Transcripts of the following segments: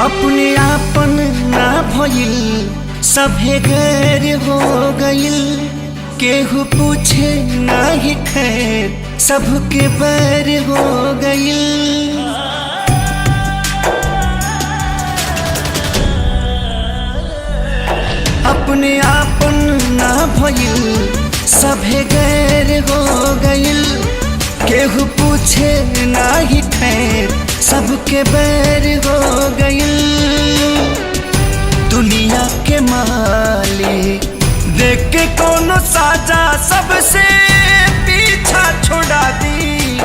अपने आपन ना भइल सभे गैर हो गइल। केहू पूछे ना ही खैर सबके बैर हो गइल। अपने आपन ना भइल सभे गैर हो गइल। केहू पूछे ना ही खैर सबके बैर हो गइल। दुनिया के मालिक देख के कोनो साजा सबसे पीछा छोड़ा दी।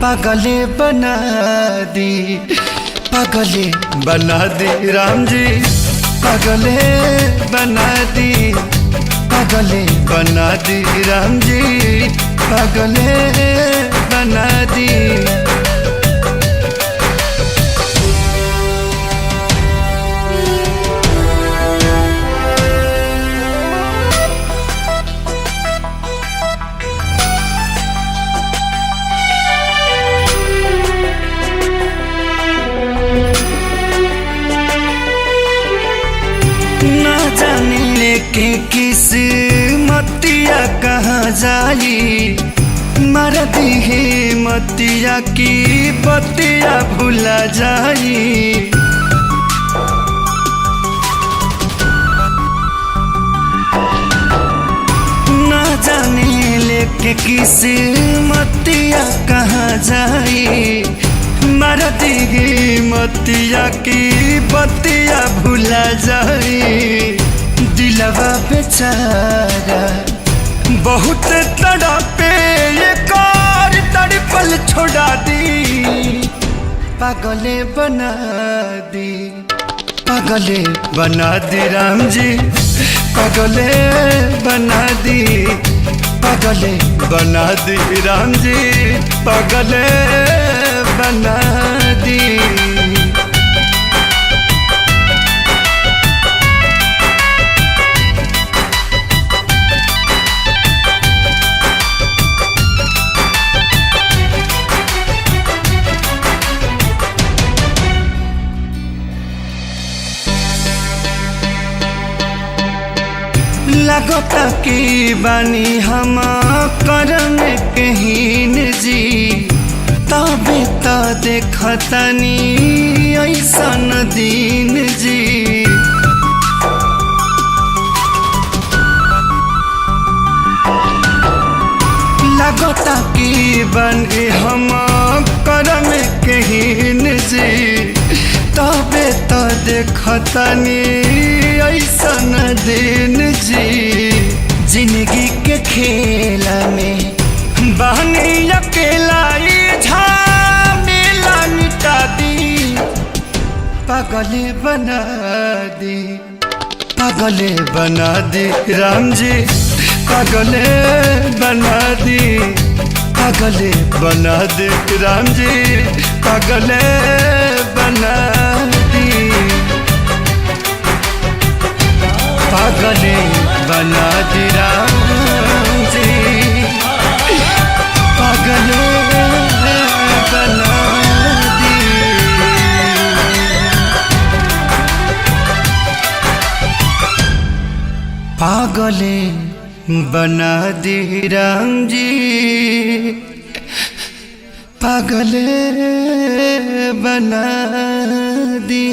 पागले बना दी, पागले बना दी राम जी, पागले बना दी, पागले बना दी राम जी, पागले बना दी। ना जाने लेके किस मतिया कहाँ जाई। मर दी है मतिया की बतिया भुला जाई। ना जाने लेके किस मतिया कहाँ जाई। मर दी है मतिया की बतिया भुला जाई। दिलवा बेचारा बहुत तड़पे ये कार तड़पल छोड़ा दी। पागले बना दी, पागले बना दी राम जी, पागले बना दी, पागले बना दी राम जी, पागले बना दी। लगता की बानी हम करम कहीन जी। तबे तो देखतनी ऐसन दिन जी। लगता की बानी हम करम कहीन जी। तबे तो देखतनी ऐसन दिन जी। जिंदगी के खेला में बहनी अकेला झमेला मिटा दी। पागले बना दी, पागले बना दी राम जी, पागले बना दी, पागले बना दी राम जी, पागले बना दी। पागले बना दी राम जी, पागले बना दी। पागले बना दी राम जी, पागले बना दी।